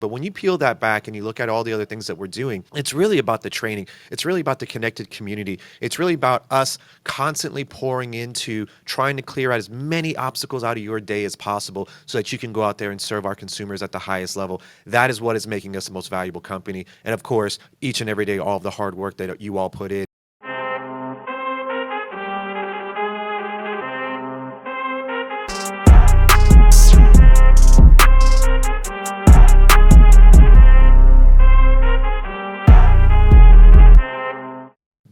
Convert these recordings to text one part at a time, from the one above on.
But when you peel that back and you look at all the other things that we're doing, it's really about the training. It's really about the connected community. It's really about us constantly pouring into trying to clear out as many obstacles out of your day as possible so that you can go out there and serve our consumers at the highest level. That is what is making us the most valuable company. And of course, each and every day, all of the hard work that you all put in.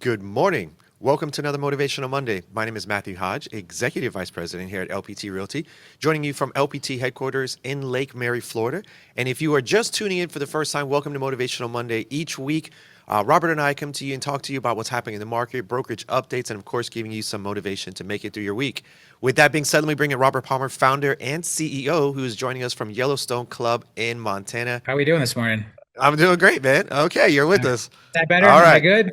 Good morning. Welcome to another Motivational Monday. My name is Matthew Hodge, Executive Vice President here at LPT Realty, joining you from LPT headquarters in Lake Mary, Florida. And if you are just tuning in for the first time, welcome to Motivational Monday. Each week, Robert and I come to you and talk to you about what's happening in the market, brokerage updates, and of course, giving you some motivation to make it through your week. With that being said, let me bring in Robert Palmer, founder and CEO, who is joining us from Yellowstone Club in Montana. How are we doing this morning? I'm doing great, man. Okay, you're with us. Is that better? All Am I right. good?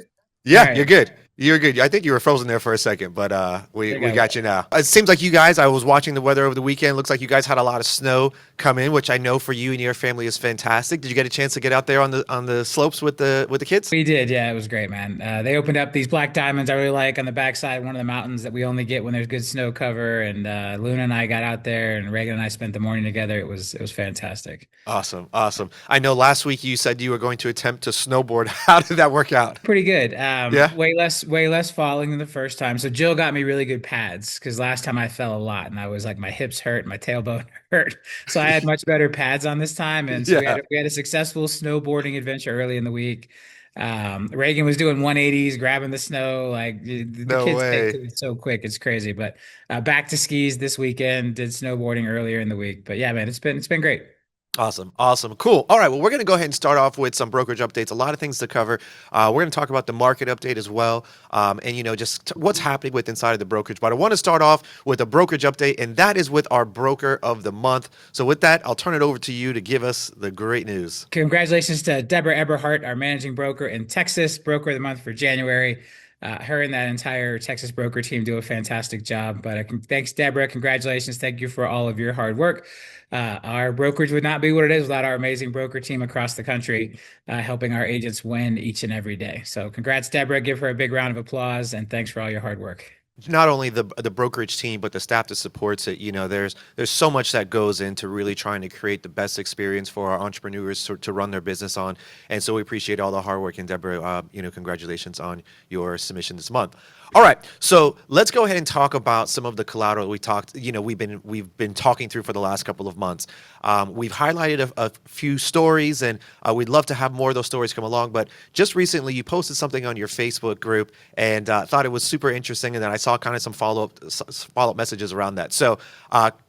All Yeah, you're right. good. You're good. I think you were frozen there for a second, but I we think I got you now. It seems like you guys, I was watching the weather over the weekend. Looks like you guys had a lot of snow come in, which I know for you and your family is fantastic. Did you get a chance to get out there on the slopes with the kids? We did. Yeah, it was great, man. They opened up these black diamonds I really like on the backside, one of the mountains that we only get when there's good snow cover. And Luna and I got out there, and Reagan and I spent the morning together. It was fantastic. Awesome, awesome. I know last week you said you were going to attempt to snowboard. How did that work out? Pretty good. Yeah. Way less falling than the first time. So Jill got me really good pads because last time I fell a lot and I was like my hips hurt, my tailbone hurt. So I had much better pads on this time, and so we Yeah. had we had a successful snowboarding adventure early in the week. Reagan was doing 180s, grabbing the snow. Like the No kids take way. to it so quick, it's crazy. But back to skis this weekend. Did snowboarding earlier in the week. But yeah, man, it's been great. Awesome. Awesome. Cool. All right. Well, we're going to go ahead and start off with some brokerage updates. A lot of things to cover. We're going to talk about the market update as well. And, just what's happening with inside of the brokerage. But I want to start off with a brokerage update, and that is with our broker of the month. So with that, I'll turn it over to you to give us the great news. Congratulations to Deborah Eberhardt, our managing broker in Texas, broker of the month for January. Her and that entire Texas broker team do a fantastic job. But thanks, Deborah. Congratulations. Thank you for all of your hard work. Our brokerage would not be what it is without our amazing broker team across the country, helping our agents win each and every day. So congrats, Deborah. Give her a big round of applause, and thanks for all your hard work. Not only the brokerage team, but the staff that supports it. There's so much that goes into really trying to create the best experience for our entrepreneurs to run their business on. And so we appreciate all the hard work. And Deborah, congratulations on your submission this month. All right, so let's go ahead and talk about some of the collateral we talked. We've been talking through for the last couple of months. We've highlighted a few stories, and we'd love to have more of those stories come along. But just recently, you posted something on your Facebook group, and thought it was super interesting. And then I saw kind of some follow-up messages around that. So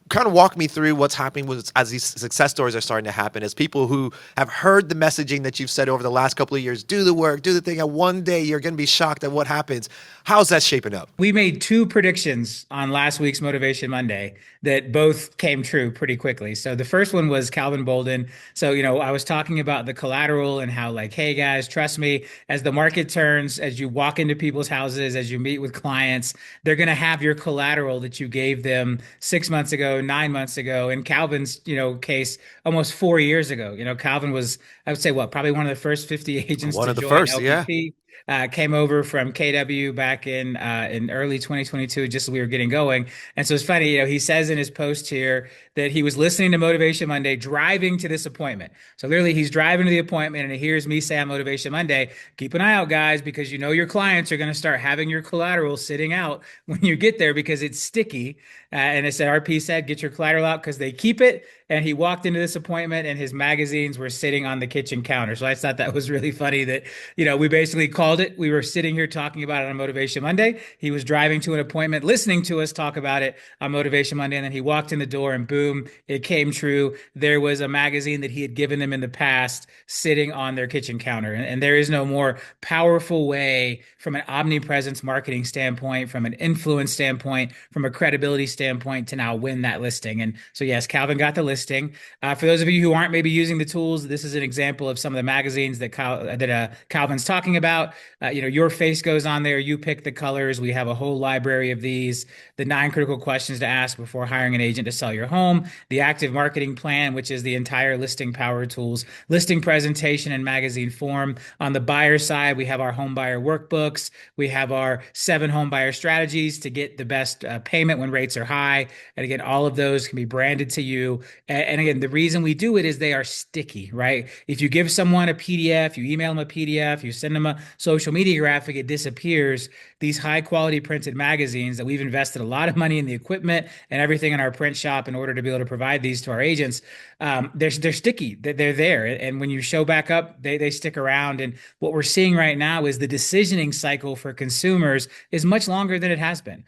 kind of walk me through what's happening as these success stories are starting to happen, as people who have heard the messaging that you've said over the last couple of years, do the work, do the thing, and one day you're going to be shocked at what happens. How's that shaping up? We made two predictions on last week's Motivation Monday that both came true pretty quickly. So the first one was Calvin Bolden. So, I was talking about the collateral and how, like, hey guys, trust me, as the market turns, as you walk into people's houses, as you meet with clients, they're going to have your collateral that you gave them 6 months ago, 9 months ago. In Calvin's, case, almost 4 years ago. Calvin was, I would say, probably one of the first 50 agents One to of the join first, yeah. LPT. Came over from KW back in early 2022, just as we were getting going. And so it's funny, he says in his post here that he was listening to Motivation Monday, driving to this appointment. So literally, he's driving to the appointment and he hears me say on Motivation Monday, keep an eye out, guys, because your clients are going to start having your collateral sitting out when you get there because it's sticky. And it said, RP said, get your collateral out because they keep it. And he walked into this appointment and his magazines were sitting on the kitchen counter. So I thought that was really funny that, we basically called it. We were sitting here talking about it on Motivation Monday. He was driving to an appointment, listening to us talk about it on Motivation Monday. And then he walked in the door and boom, it came true. There was a magazine that he had given them in the past sitting on their kitchen counter. And there is no more powerful way from an omnipresence marketing standpoint, from an influence standpoint, from a credibility standpoint to now win that listing. And so, yes, Calvin got the listing. listing. For those of you who aren't maybe using the tools, this is an example of some of the magazines that Calvin's talking about. Your face goes on there. You pick the colors. We have a whole library of these. The 9 critical questions to ask before hiring an agent to sell your home. The active marketing plan, which is the entire listing power tools, listing presentation in magazine form. On the buyer side, we have our home buyer workbooks. We have our 7 home buyer strategies to get the best payment when rates are high. And again, all of those can be branded to you. And again, the reason we do it is they are sticky, right? If you give someone a PDF, you email them a PDF, you send them a social media graphic, it disappears. These high quality printed magazines that we've invested a lot of money in the equipment and everything in our print shop in order to be able to provide these to our agents, they're sticky. They're there. And when you show back up, they stick around. And what we're seeing right now is the decisioning cycle for consumers is much longer than it has been.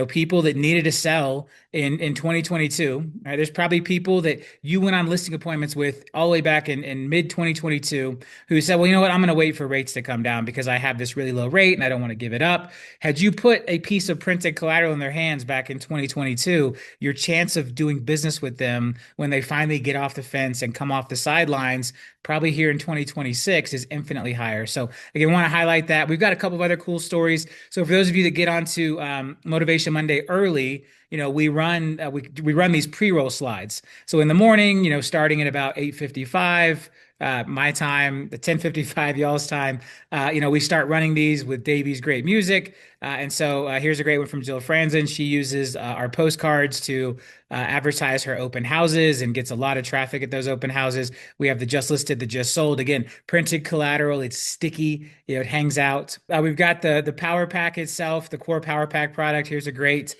People that needed to sell in 2022, right? There's probably people that you went on listing appointments with all the way back in mid 2022 who said, well, you know what? I'm going to wait for rates to come down because I have this really low rate and I don't want to give it up. Had you put a piece of printed collateral in their hands back in 2022, your chance of doing business with them when they finally get off the fence and come off the sidelines, probably here in 2026, is infinitely higher. So again, I want to highlight that. We've got a couple of other cool stories. So for those of you that get onto Motivation Monday early, we run these pre-roll slides. So in the morning, starting at about 8:55 my time, the 10:55 y'all's time, we start running these with Davy's great music. And so here's a great one from Jill Franzen. She uses our postcards to advertise her open houses and gets a lot of traffic at those open houses. We have the just listed, the just sold. Again, printed collateral. It's sticky. It hangs out. We've got the Power Pack itself, the core Power Pack product. Here's a great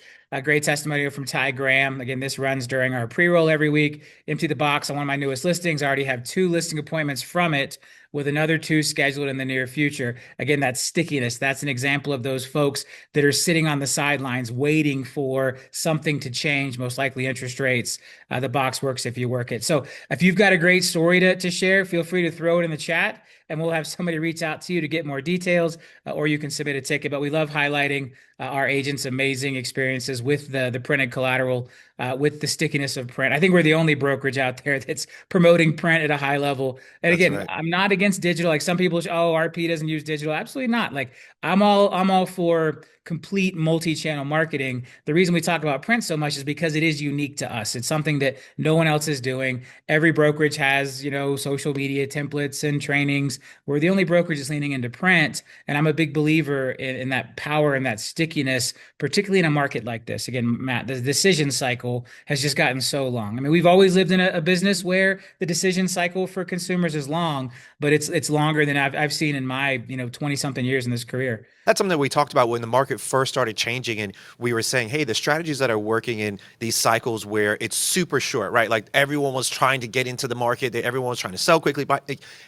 testimonial from Ty Graham. Again, this runs during our pre-roll every week. Empty the box on one of my newest listings. I already have 2 listing appointments from it, with another 2 scheduled in the near future. Again, that's stickiness. That's an example of those folks that are sitting on the sidelines waiting for something to change, most likely interest rates. The box works if you work it. So if you've got a great story to share, feel free to throw it in the chat and we'll have somebody reach out to you to get more details, or you can submit a ticket. But we love highlighting our agents' amazing experiences with the printed collateral, with the stickiness of print. I think we're the only brokerage out there that's promoting print at a high level. And That's again, right. I'm not against digital. Like some people, RP doesn't use digital. Absolutely not. Like I'm all for complete multi-channel marketing. The reason we talk about print so much is because it is unique to us. It's something that no one else is doing. Every brokerage has, social media templates and trainings. We're the only brokerage that's leaning into print. And I'm a big believer in that power and that stickiness, particularly in a market like this. Again, Matt, the decision cycle has just gotten so long. I mean, we've always lived in a business where the decision cycle for consumers is long, but it's longer than I've seen in my 20 something years in this career. That's something that we talked about when the market first started changing, and we were saying, hey, the strategies that are working in these cycles where it's super short, right? Like everyone was trying to get into the market, everyone was trying to sell quickly,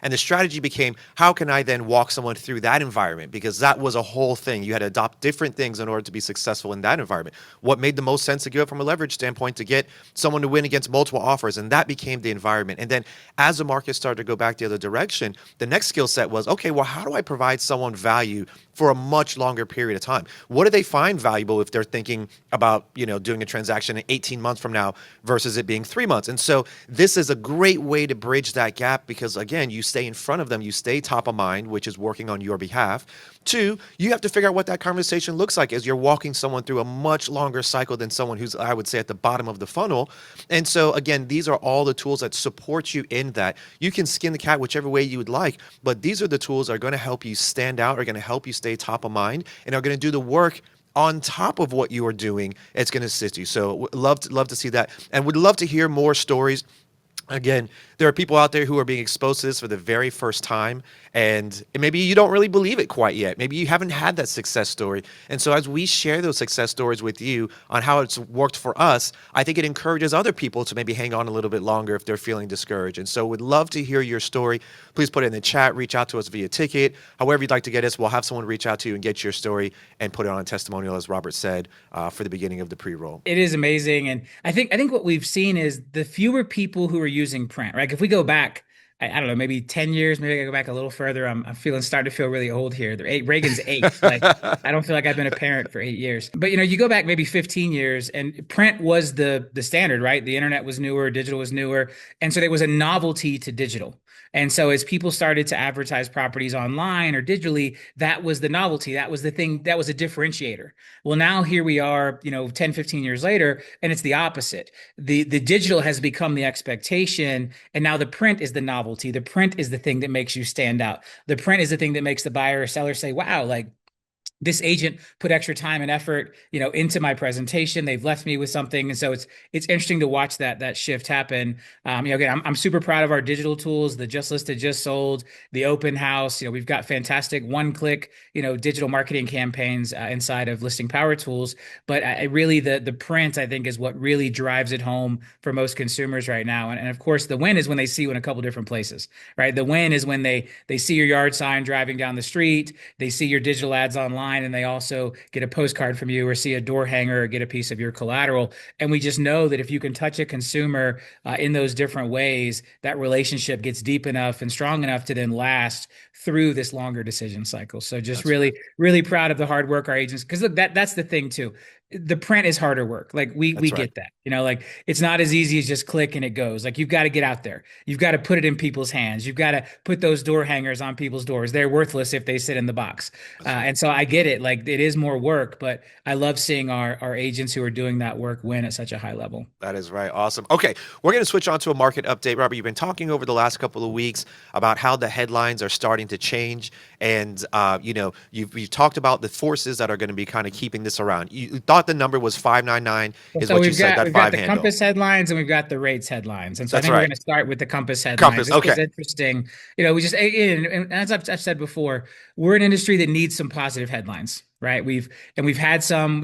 and the strategy became, how can I then walk someone through that environment? Because that was a whole thing. You had to adopt different things in order to be successful in that environment. What made the most sense to give up from a leverage standpoint to get someone to win against multiple offers, and that became the environment. And then as the market started to go back the other direction, the next skill set was, okay, well, how do I provide someone value for a much longer period of time? What do they find valuable if they're thinking about, doing a transaction in 18 months from now versus it being 3 months? And so this is a great way to bridge that gap because, again, you stay in front of them, you stay top of mind, which is working on your behalf. 2, you have to figure out what that conversation looks like as you're walking someone through a much longer cycle than someone who's, I would say, at the bottom of the funnel. And so, again, these are all the tools that support you in that. You can skin the cat whichever way you would like, but these are the tools that are going to help you stand out, are going to help you stay top of mind, and are going to do the work on top of what you are doing. It's going to assist you. So love to see that, and would love to hear more stories. Again, there are people out there who are being exposed to this for the very first time, and maybe you don't really believe it quite yet. Maybe you haven't had that success story. And so as we share those success stories with you on how it's worked for us, I think it encourages other people to maybe hang on a little bit longer if they're feeling discouraged. And so we'd love to hear your story. Please put it in the chat, reach out to us via ticket, however you'd like to get us. We'll have someone reach out to you and get your story and put it on a testimonial, as Robert said, for the beginning of the pre-roll. It is amazing. And I think what we've seen is the fewer people who are using print, right? If we go back I don't know, maybe 10 years. Maybe I can go back a little further. I'm starting to feel really old here. Reagan's eight. Like, I don't feel like I've been a parent for 8 years. But you go back maybe 15 years, and print was the standard, right? The internet was newer, digital was newer, and so there was a novelty to digital. And so as people started to advertise properties online or digitally, that was the novelty. That was the thing. That was a differentiator. Well, now here we are, 10, 15 years later, and it's the opposite. The digital has become the expectation, and now the print is the novelty. The print is the thing that makes you stand out. The print is the thing that makes the buyer or seller say, wow, like this agent put extra time and effort, into my presentation. They've left me with something, and so it's interesting to watch that shift happen. Again, I'm super proud of our digital tools, the just listed, just sold, the open house. We've got fantastic one-click, digital marketing campaigns inside of Listing Power Tools. But I really the print, I think, is what really drives it home for most consumers right now. And of course, the win is when they see you in a couple different places, right? The win is when they see your yard sign driving down the street, they see your digital ads online, and they also get a postcard from you or see a door hanger or get a piece of your collateral. And we just know that if you can touch a consumer in those different ways, that relationship gets deep enough and strong enough to then last through this longer decision cycle. So just That's really, right. really proud of the hard work our agents, because look, that's the thing too. The print is harder work. Like we That's right. get that. Like it's not as easy as just click and it goes. Like you've got to get out there. You've got to put it in people's hands. You've got to put those door hangers on people's doors. They're worthless if they sit in the box. That's right. And so I get it. Like it is more work, but I love seeing our agents who are doing that work win at such a high level. That is right. Awesome. Okay, we're going to switch on to a market update. Robert, you've been talking over the last couple of weeks about how the headlines are starting to change, and you've talked about the forces that are going to be kind of keeping this around. You thought the number was 599, is So what you we've said. got That we've got five the handle. Compass headlines and we've got the rates headlines. And so I That's think we're right. going to start with the Compass headlines. Compass. This was Okay. interesting. We just and as I've said before, we're an industry that needs some positive headlines, right? We've had some,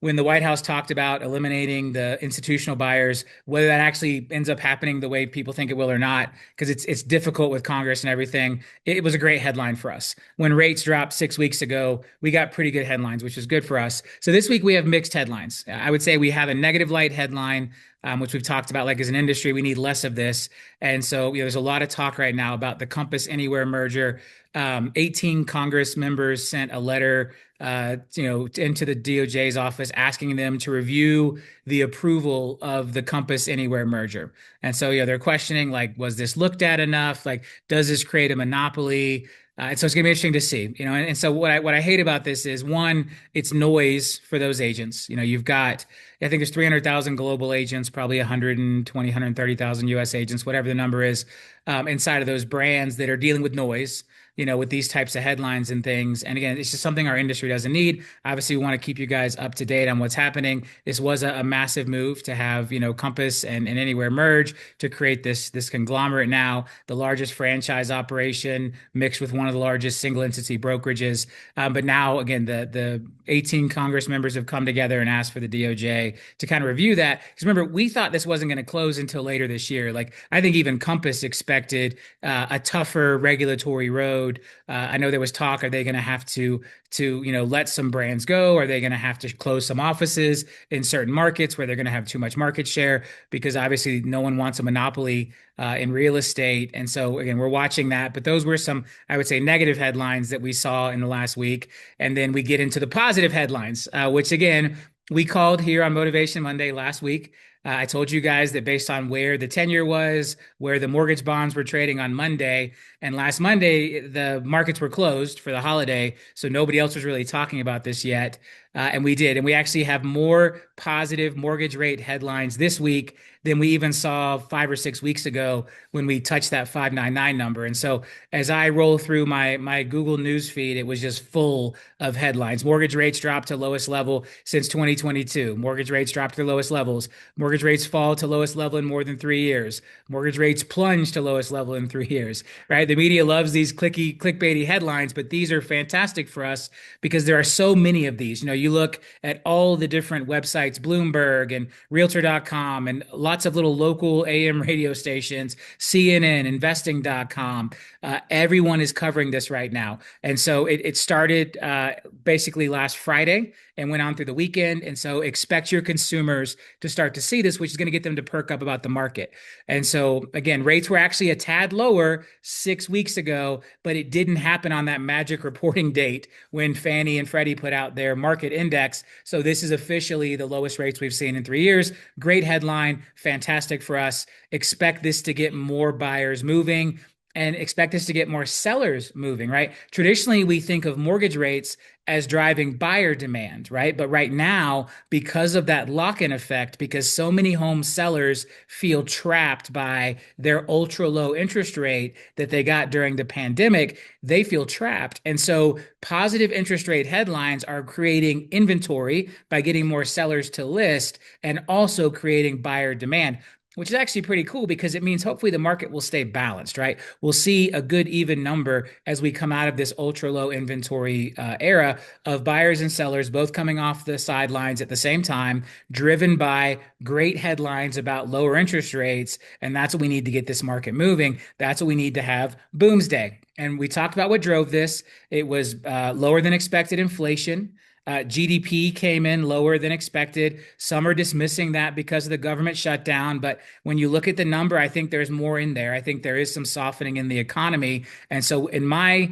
when the White House talked about eliminating the institutional buyers, whether that actually ends up happening the way people think it will or not, because it's difficult with Congress and everything. It was a great headline for us. When rates dropped 6 weeks ago, we got pretty good headlines, which is good for us. So this week we have mixed headlines. I would say we have a negative light headline, which we've talked about. Like as an industry, we need less of this. And so there's a lot of talk right now about the Compass Anywhere merger. 18 Congress members sent a letter, into the DOJ's office asking them to review the approval of the Compass Anywhere merger. And so, they're questioning, like, was this looked at enough? Like, does this create a monopoly? And so it's gonna be interesting to see, and so what I hate about this is, one, it's noise for those agents. You've got, I think there's 300,000 global agents, probably 120, 130,000 US agents, whatever the number is, inside of those brands that are dealing with noise, with these types of headlines and things. And again, it's just something our industry doesn't need. Obviously, we want to keep you guys up to date on what's happening. This was a massive move to have, Compass and Anywhere merge to create this conglomerate now, the largest franchise operation mixed with one of the largest single entity brokerages. But now, again, the 18 Congress members have come together and asked for the DOJ to kind of review that. Because remember, we thought this wasn't going to close until later this year. Like I think even Compass expected a tougher regulatory road. I know there was talk, are they going to have to let some brands go? Are they going to have to close some offices in certain markets where they're going to have too much market share? Because obviously no one wants a monopoly in real estate. And so again, we're watching that. But those were some, I would say, negative headlines that we saw in the last week. And then we get into the positive headlines, which again, we called here on Motivation Monday last week. I told you guys that based on where the 10-year was, where the mortgage bonds were trading on Monday, and last Monday, the markets were closed for the holiday. So nobody else was really talking about this yet. And we did. And we actually have more positive mortgage rate headlines this week than we even saw 5 or 6 weeks ago when we touched that 599 number. And so as I roll through my Google News feed, it was just full of headlines. Mortgage rates dropped to lowest level since 2022. Mortgage rates dropped to their lowest levels. Mortgage rates fall to lowest level in more than 3 years. Mortgage rates plunge to lowest level in 3 years, right? The media loves these clickbaity headlines, but these are fantastic for us because there are so many of these. You look at all the different websites, Bloomberg and Realtor.com, and lots of little local AM radio stations, CNN, investing.com. Everyone is covering this right now. And so it started basically last Friday. and went on through the weekend. And so expect your consumers to start to see this, which is going to get them to perk up about the market. And so again, rates were actually a tad lower 6 weeks ago, but it didn't happen on that magic reporting date when Fannie and Freddie put out their market index. So this is officially the lowest rates we've seen in 3 years. Great headline, fantastic for us. Expect this to get more buyers moving and expect us to get more sellers moving, right? Traditionally, we think of mortgage rates as driving buyer demand, right? But right now, because of that lock-in effect, because so many home sellers feel trapped by their ultra low interest rate that they got during the pandemic, they feel trapped. And so positive interest rate headlines are creating inventory by getting more sellers to list and also creating buyer demand, which is actually pretty cool because it means hopefully the market will stay balanced, right? We'll see a good even number as we come out of this ultra low inventory era of buyers and sellers both coming off the sidelines at the same time, driven by great headlines about lower interest rates. And that's what we need to get this market moving. That's what we need to have Boomsday. And we talked about what drove this. It was lower than expected inflation. GDP came in lower than expected. Some are dismissing that because of the government shutdown. But when you look at the number, I think there's more in there. I think there is some softening in the economy. And so in my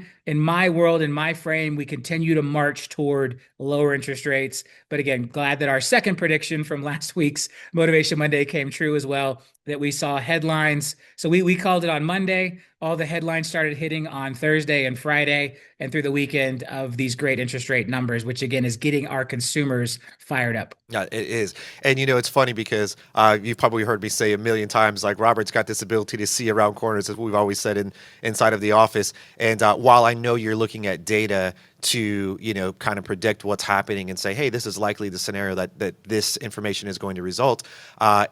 world, in my frame, we continue to march toward lower interest rates. But again, glad that our second prediction from last week's Motivation Monday came true as well, that we saw headlines. So we called it on Monday. All the headlines started hitting on Thursday and Friday and through the weekend of these great interest rate numbers, which again is getting our consumers fired up. Yeah, it is. And it's funny because you've probably heard me say a million times, like Robert's got this ability to see around corners, as we've always said inside of the office. And while I know you're looking at data to, kind of predict what's happening and say, hey, this is likely the scenario that this information is going to result,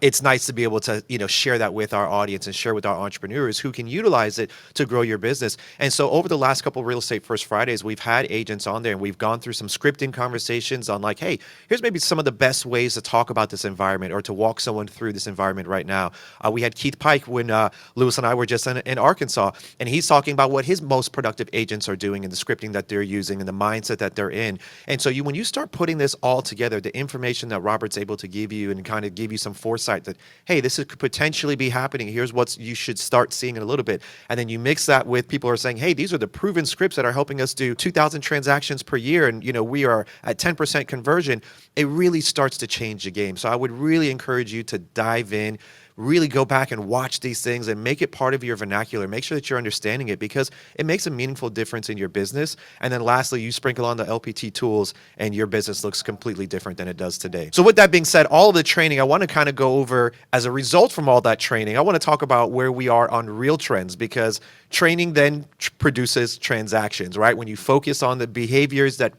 it's nice to be able to, share that with our audience and share with our entrepreneurs who can utilize it to grow your business. And so over the last couple of Real Estate First Fridays, we've had agents on there and we've gone through some scripting conversations on like, hey, here's maybe some of the best ways to talk about this environment or to walk someone through this environment right now. We had Keith Pike when Lewis and I were just in Arkansas, and he's talking about what his most productive agents are doing and the scripting that they're using and the mindset that they're in. And so when you start putting this all together, the information that Robert's able to give you and kind of give you some foresight that, hey, this could potentially be happening. Here's what you should start seeing in a little bit. And then you mix that with people who are saying, hey, these are the proven scripts that are helping us do 2,000 transactions per year. And, we are at 10% conversion. It really starts to change the game. So I would really encourage you to dive in, really go back and watch these things and make it part of your vernacular. Make sure that you're understanding it because it makes a meaningful difference in your business. And then lastly, you sprinkle on the LPT tools and your business looks completely different than it does today. So with that being said, all of the training, I want to kind of go over as a result from all that training, I want to talk about where we are on RealTrends because training then produces transactions, right? When you focus on the behaviors that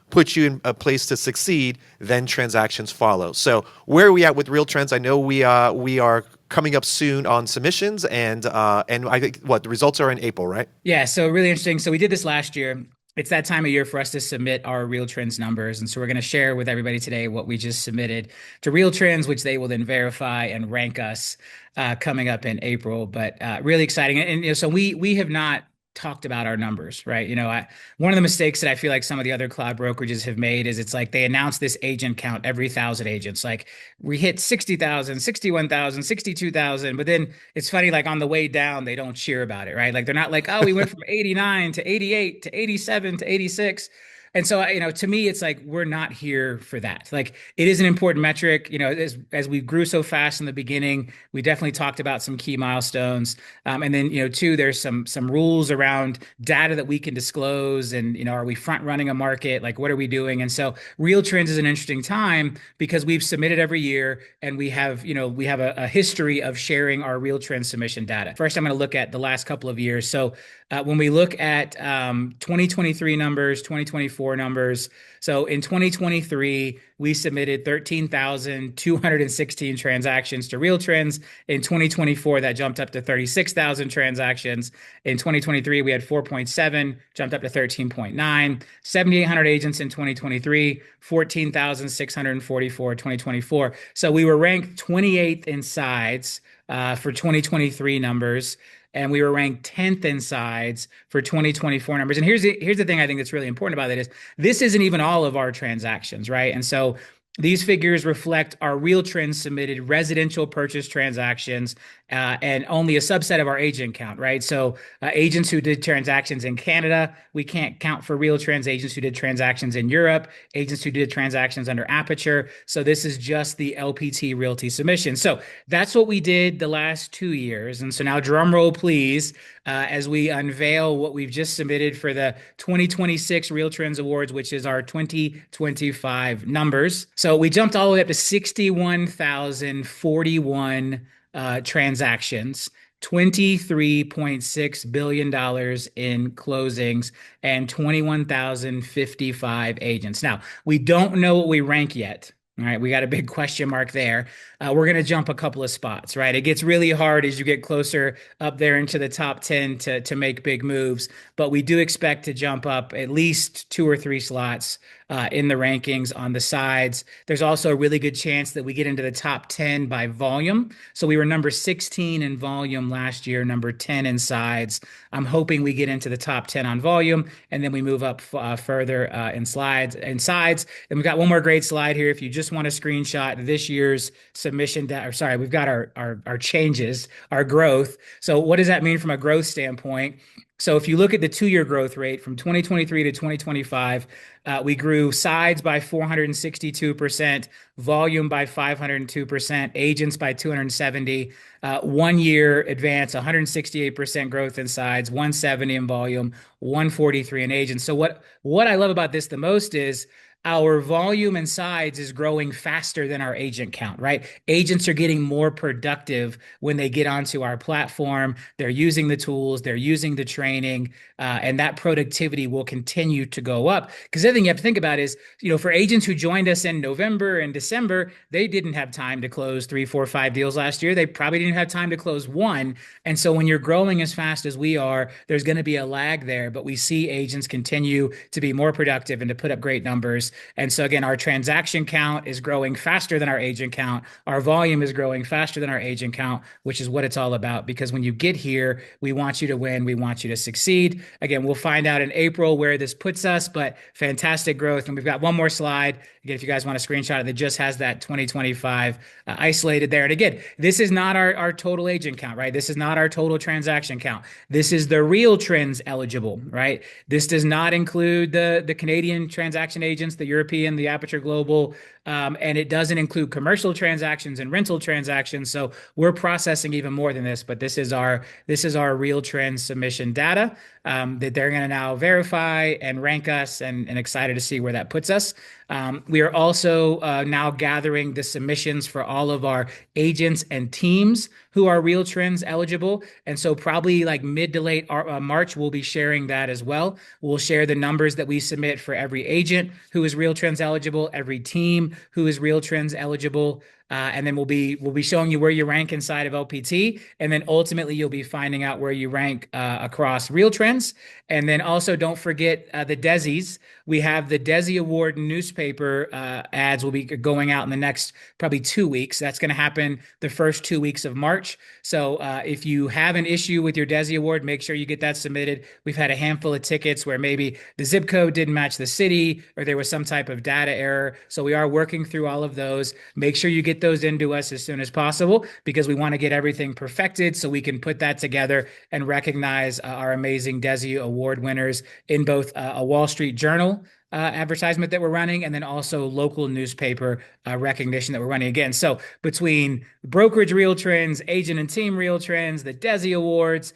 put you in a place to succeed, then transactions follow. So where are we at with RealTrends? I know we are coming up soon on submissions, and I think the results are in April, right? Yeah, so really interesting. So we did this last year. It's that time of year for us to submit our RealTrends numbers. And so we're going to share with everybody today what we just submitted to RealTrends, which they will then verify and rank us coming up in April. But really exciting. And so we have not talked about our numbers, right? One of the mistakes that I feel like some of the other cloud brokerages have made is it's like they announce this agent count every 1,000 agents. Like we hit 60,000, 61,000, 62,000, but then it's funny, like on the way down, they don't cheer about it, right? Like they're not like, oh, we went from 89 to 88 to 87 to 86. And so, to me, it's like, we're not here for that. Like it is an important metric, as we grew so fast in the beginning, we definitely talked about some key milestones. And then, two, there's some rules around data that we can disclose and, are we front running a market? Like, what are we doing? And so RealTrends is an interesting time because we've submitted every year and we have a history of sharing our RealTrends submission data. First, I'm going to look at the last couple of years. So when we look at 2023 numbers, 2024 numbers, so in 2023, we submitted 13,216 transactions to RealTrends. In 2024, that jumped up to 36,000 transactions. In 2023, we had 4.7, jumped up to 13.9, 7,800 agents in 2023, 14,644 in 2024. So we were ranked 28th in sides for 2023 numbers. and we were ranked 10th in sides for 2024 numbers. And here's the thing I think that's really important about it is this isn't even all of our transactions, right? And so these figures reflect our RealTrends submitted residential purchase transactions and only a subset of our agent count, right? So agents who did transactions in Canada, we can't count for RealTrends. Agents who did transactions in Europe, agents who did transactions under Aperture. So this is just the LPT Realty submission. So that's what we did the last 2 years. And so now drum roll, please, as we unveil what we've just submitted for the 2026 RealTrends Awards, which is our 2025 numbers. So we jumped all the way up to 61,041 transactions, $23.6 billion in closings, and 21,055 agents. Now, we don't know what we rank yet. All right, we got a big question mark there. We're going to jump a couple of spots, right? It gets really hard as you get closer up there into the top 10 to make big moves, but we do expect to jump up at least 2 or 3 slots in the rankings on the sides. There's also a really good chance that we get into the top 10 by volume. So we were number 16 in volume last year, number 10 in sides. I'm hoping we get into the top 10 on volume, and then we move up further in sides. And we've got one more great slide here. If you just want a screenshot this year's submission data, sorry, we've got our changes, our growth. So what does that mean from a growth standpoint? So if you look at the 2-year growth rate from 2023 to 2025, we grew sides by 462%, volume by 502%, agents by 270, 1 year advance, 168% growth in sides, 170 in volume, 143 in agents. So what I love about this the most is our volume and sides is growing faster than our agent count, right? Agents are getting more productive when they get onto our platform. They're using the tools, they're using the training, and that productivity will continue to go up. Because the other thing you have to think about is, for agents who joined us in November and December, they didn't have time to close 3, 4, 5 deals last year. They probably didn't have time to close one. And so when you're growing as fast as we are, there's going to be a lag there, but we see agents continue to be more productive and to put up great numbers. And so again, our transaction count is growing faster than our agent count. Our volume is growing faster than our agent count, which is what it's all about. Because when you get here, we want you to win. We want you to succeed. Again, we'll find out in April where this puts us, but fantastic growth. And we've got one more slide. Again, if you guys want to screenshot it, that just has that 2025 isolated there. And again, this is not our total agent count, right? This is not our total transaction count. This is the RealTrends eligible, right? This does not include the Canadian transaction agents, the European, the Aperture Global, and it doesn't include commercial transactions and rental transactions. So we're processing even more than this, but this is our RealTrends submission data that they're going to now verify and rank us, and excited to see where that puts us. We are also now gathering the submissions for all of our agents and teams who are RealTrends eligible. And so probably like mid to late March, we'll be sharing that as well. We'll share the numbers that we submit for every agent who is RealTrends eligible, every team who is RealTrends eligible. And then we'll be showing you where you rank inside of LPT, and then ultimately you'll be finding out where you rank across RealTrends. And then also don't forget the Desis. We have the Desi Award newspaper ads will be going out in the next probably 2 weeks. That's going to happen the first 2 weeks of March. So if you have an issue with your Desi Award, make sure you get that submitted. We've had a handful of tickets where maybe the zip code didn't match the city, or there was some type of data error. So we are working through all of those. Make sure you get those into us as soon as possible, because we want to get everything perfected so we can put that together and recognize our amazing Desi Award winners in both a Wall Street Journal advertisement that we're running, and then also local newspaper recognition that we're running again. So between brokerage RealTrends, agent and team RealTrends, the Desi Awards,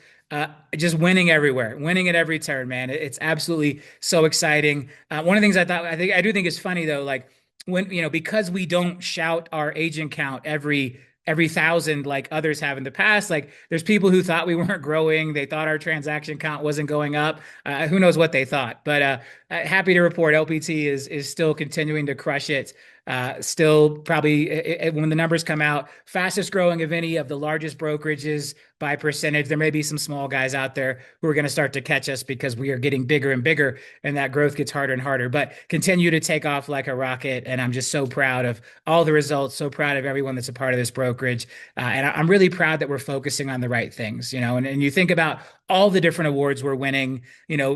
just winning everywhere, winning at every turn, man. It's absolutely so exciting. One of the things I do think is funny though, like when, because we don't shout our agent count every 1,000 like others have in the past. Like there's people who thought we weren't growing. They thought our transaction count wasn't going up. Who knows what they thought, but happy to report LPT is still continuing to crush it. Still probably when the numbers come out, fastest growing of any of the largest brokerages by percentage. There may be some small guys out there who are going to start to catch us because we are getting bigger and bigger, and that growth gets harder and harder, but continue to take off like a rocket. And I'm just so proud of all the results, so proud of everyone that's a part of this brokerage. And I'm really proud that we're focusing on the right things, and you think about all the different awards we're winning,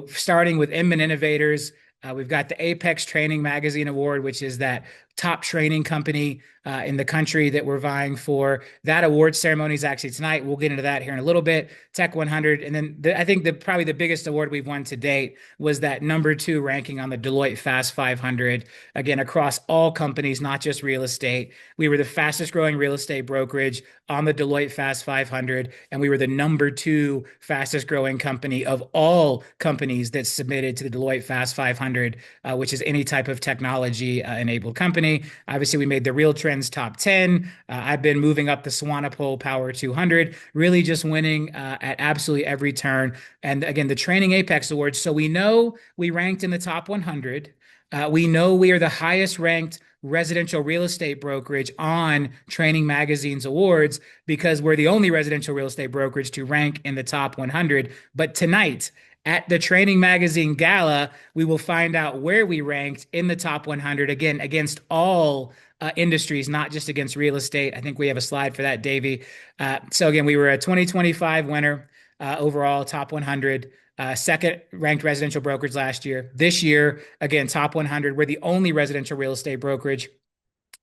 starting with Inman Innovators. We've got the Apex Training Magazine Award, which is that top training company in the country that we're vying for. That award ceremony is actually tonight. We'll get into that here in a little bit. Tech 100. And then I think probably the biggest award we've won to date was that #2 ranking on the Deloitte Fast 500. Again, across all companies, not just real estate. We were the fastest growing real estate brokerage on the Deloitte Fast 500. And we were the #2 fastest growing company of all companies that submitted to the Deloitte Fast 500, which is any type of technology enabled company. Obviously, we made the RealTrends top 10. I've been moving up the Swanepoel Power 200, really just winning at absolutely every turn. And again, the Training Apex Awards. So we know we ranked in the top 100. We know we are the highest ranked residential real estate brokerage on Training Magazine's awards because we're the only residential real estate brokerage to rank in the top 100. But tonight, at the Training Magazine Gala, we will find out where we ranked in the top 100, again, against all industries, not just against real estate. I think we have a slide for that, Davey. So again, we were a 2025 winner overall, top 100. Second ranked residential brokerage last year. This year, again, top 100. We're the only residential real estate brokerage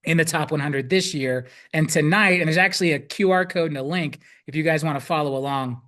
in the top 100 this year. And tonight, and there's actually a QR code and a link if you guys want to follow along.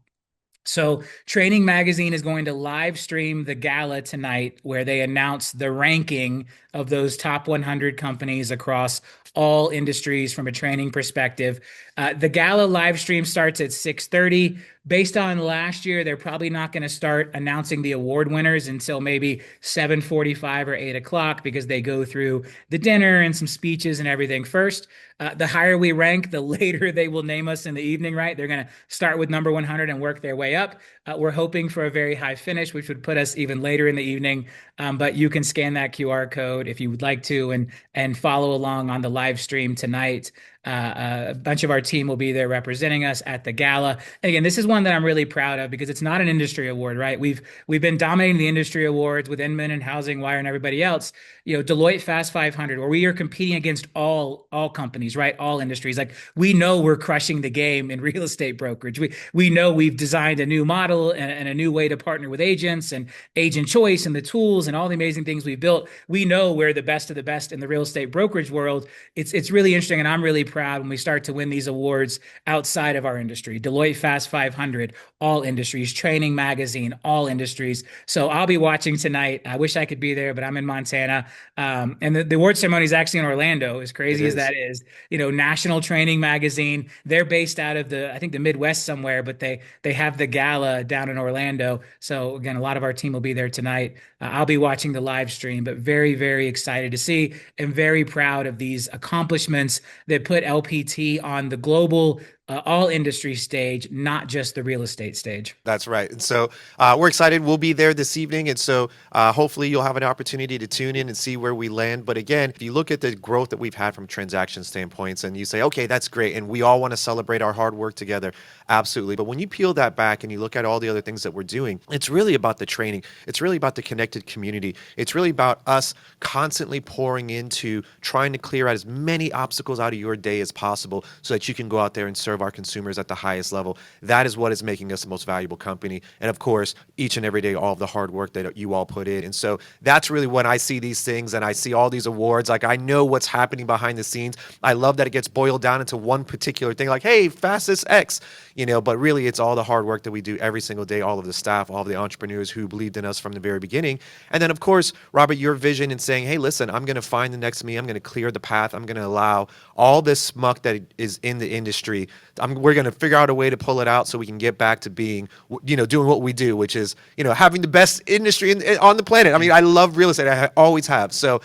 So Training Magazine is going to live stream the gala tonight where they announce the ranking of those top 100 companies across all industries from a training perspective. The gala live stream starts at 6:30. Based on last year, they're probably not going to start announcing the award winners until maybe 7:45 or 8 o'clock because they go through the dinner and some speeches and everything first. The higher we rank, the later they will name us in the evening, right? They're going to start with number 100 and work their way up. We're hoping for a very high finish, which would put us even later in the evening. But you can scan that QR code if you would like to and follow along on the live stream tonight. A bunch of our team will be there representing us at the gala. And again, this is one that I'm really proud of because it's not an industry award, right? We've been dominating the industry awards with Inman and Housing Wire and everybody else. Deloitte Fast 500, where we are competing against all companies, right? All industries. Like we know we're crushing the game in real estate brokerage. We know we've designed a new model and a new way to partner with agents and agent choice and the tools and all the amazing things we've built. We know we're the best of the best in the real estate brokerage world. It's really interesting, and I'm really proud when we start to win these awards outside of our industry. Deloitte Fast 500, all industries. Training Magazine, all industries. So I'll be watching tonight. I wish I could be there, but I'm in Montana. And the award ceremony is actually in Orlando, as crazy as that is. National Training Magazine. They're based out of I think the Midwest somewhere, but they have the gala down in Orlando. So again, a lot of our team will be there tonight. I'll be watching the live stream, but very, very excited to see and very proud of these accomplishments that put LPT on the global all industry stage, not just the real estate stage. That's right. And so we're excited. We'll be there this evening. And so hopefully you'll have an opportunity to tune in and see where we land. But again, if you look at the growth that we've had from transaction standpoints and you say, okay, that's great. And we all want to celebrate our hard work together. Absolutely. But when you peel that back and you look at all the other things that we're doing, it's really about the training. It's really about the connected community. It's really about us constantly pouring into trying to clear out as many obstacles out of your day as possible so that you can go out there and serve our consumers at the highest level. That is what is making us the most valuable company. And of course, each and every day, all of the hard work that you all put in. And so that's really when I see these things and I see all these awards, like I know what's happening behind the scenes. I love that it gets boiled down into one particular thing, like, hey, fastest X, but really it's all the hard work that we do every single day, all of the staff, all of the entrepreneurs who believed in us from the very beginning. And then of course, Robert, your vision and saying, hey, listen, I'm going to find the next me. I'm going to clear the path. I'm going to allow all this muck that is in the industry we're going to figure out a way to pull it out so we can get back to being, doing what we do, which is, having the best industry on the planet. I mean, I love real estate. I always have. So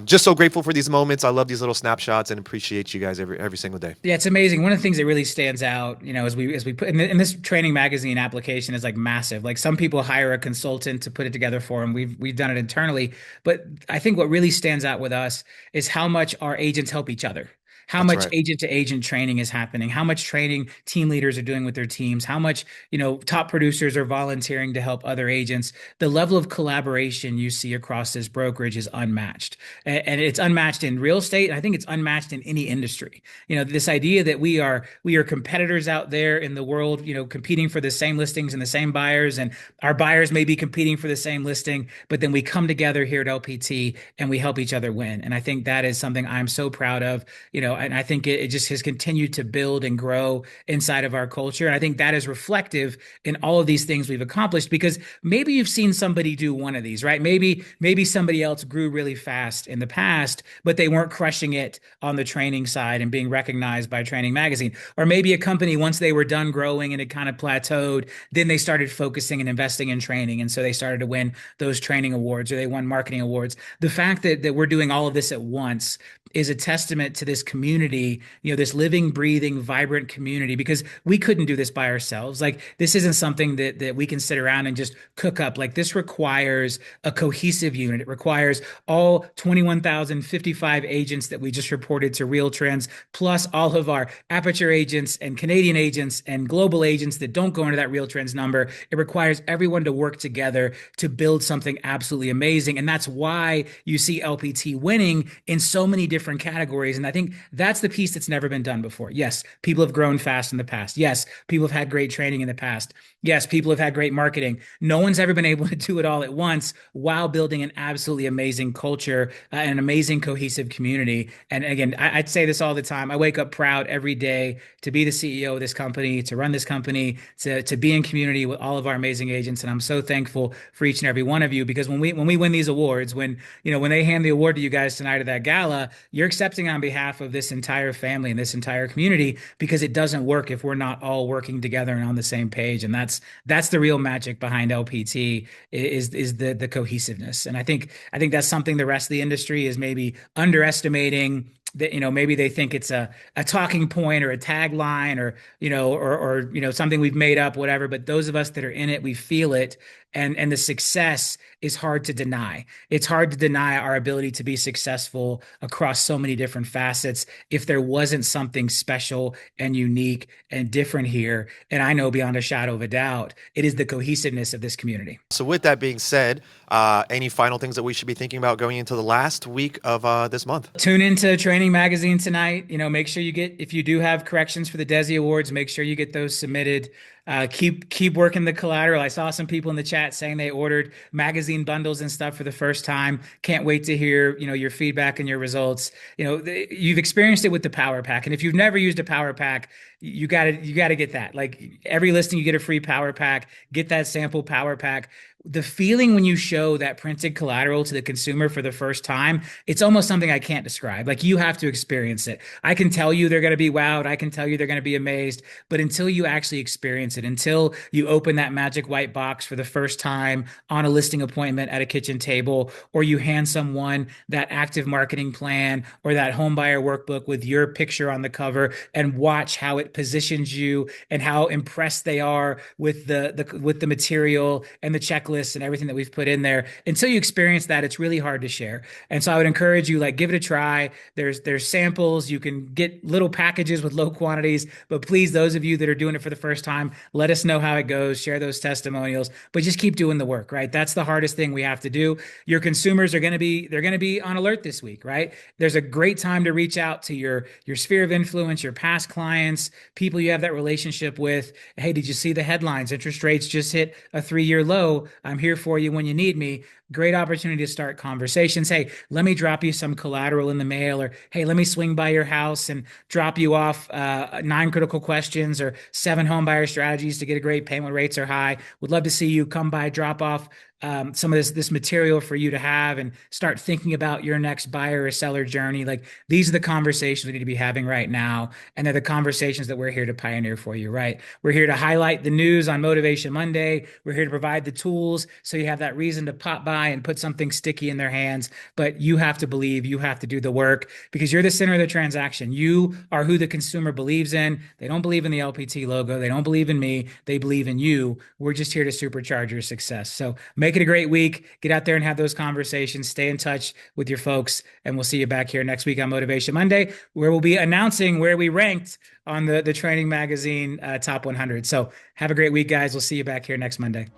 just so grateful for these moments. I love these little snapshots and appreciate you guys every single day. Yeah, it's amazing. One of the things that really stands out, as we put in this training magazine application is like massive. Like some people hire a consultant to put it together for them. We've done it internally, but I think what really stands out with us is how much our agents help each other. How That's much right. agent to agent training is happening, how much training team leaders are doing with their teams, how much, top producers are volunteering to help other agents. The level of collaboration you see across this brokerage is unmatched. And it's unmatched in real estate. And I think it's unmatched in any industry. This idea that we are competitors out there in the world, competing for the same listings and the same buyers, and our buyers may be competing for the same listing, but then we come together here at LPT and we help each other win. And I think that is something I'm so proud of, and I think it just has continued to build and grow inside of our culture. And I think that is reflective in all of these things we've accomplished, because maybe you've seen somebody do one of these, right? Maybe somebody else grew really fast in the past, but they weren't crushing it on the training side and being recognized by Training Magazine. Or maybe a company, once they were done growing and it kind of plateaued, then they started focusing and investing in training. And so they started to win those training awards, or they won marketing awards. The fact that we're doing all of this at once is a testament to this community, this living, breathing, vibrant community, because we couldn't do this by ourselves. Like, this isn't something that we can sit around and just cook up. Like, this requires a cohesive unit. It requires all 21,055 agents that we just reported to RealTrends, plus all of our Aperture agents and Canadian agents and global agents that don't go into that RealTrends number. It requires everyone to work together to build something absolutely amazing. And that's why you see LPT winning in so many different categories. And I think that's the piece that's never been done before. Yes, people have grown fast in the past. Yes, people have had great training in the past. Yes, people have had great marketing. No one's ever been able to do it all at once while building an absolutely amazing culture and an amazing cohesive community. And again, I'd say this all the time. I wake up proud every day to be the CEO of this company, to run this company, to be in community with all of our amazing agents. And I'm so thankful for each and every one of you, because when we win these awards, when they hand the award to you guys tonight at that gala, you're accepting on behalf of this entire family and this entire community, because it doesn't work if we're not all working together and on the same page. And that's the real magic behind LPT, is the cohesiveness. And I think that's something the rest of the industry is maybe underestimating. That maybe they think it's a talking point or a tagline, or something we've made up, whatever. But those of us that are in it, we feel it, and the success is hard to deny. It's hard to deny our ability to be successful across so many different facets if there wasn't something special and unique and different here. And I know beyond a shadow of a doubt, it is the cohesiveness of this community. So with that being said, any final things that we should be thinking about going into the last week of this month? Tune into Training Magazine tonight. Make sure if you do have corrections for the Desi Awards, make sure you get those submitted. Keep working the collateral. I saw some people in the chat saying they ordered magazine bundles and stuff for the first time. Can't wait to hear your feedback and your results. You've experienced it with the Power Pack, and if you've never used a Power Pack, you gotta get that. Like, every listing you get a free Power Pack. Get that sample Power Pack. The feeling when you show that printed collateral to the consumer for the first time, it's almost something I can't describe. Like, you have to experience it. I can tell you they're going to be wowed. I can tell you they're going to be amazed. But until you actually experience it, until you open that magic white box for the first time on a listing appointment at a kitchen table, or you hand someone that active marketing plan or that home buyer workbook with your picture on the cover, and watch how it positions you and how impressed they are with the material and the checklist and everything that we've put in there, until you experience that, it's really hard to share. And so I would encourage you, give it a try. There's samples. You can get little packages with low quantities, but please, those of you that are doing it for the first time, let us know how it goes. Share those testimonials, but just keep doing the work, right? That's the hardest thing we have to do. Your consumers are going to be on alert this week, right? There's a great time to reach out to your sphere of influence, your past clients, people you have that relationship with. Hey, did you see the headlines? Interest rates just hit a 3-year low. I'm here for you when you need me. Great opportunity to start conversations. Hey, let me drop you some collateral in the mail, or hey, let me swing by your house and drop you off 9 critical questions or 7 home buyer strategies to get a great payment. Rates are high. Would love to see you come by, drop off some of this material for you to have and start thinking about your next buyer or seller journey. Like these are the conversations we need to be having right now, and they're the conversations that we're here to pioneer for you. Right? We're here to highlight the news on Motivation Monday. We're here to provide the tools so you have that reason to pop by and put something sticky in their hands. But you have to believe, you have to do the work because you're the center of the transaction. You are who the consumer believes in. They don't believe in the LPT logo. They don't believe in me. They believe in you. We're just here to supercharge your success. So make it a great week. Get out there and have those conversations. Stay in touch with your folks. And we'll see you back here next week on Motivation Monday, where we'll be announcing where we ranked on the Training Magazine Top 100. So have a great week, guys. We'll see you back here next Monday.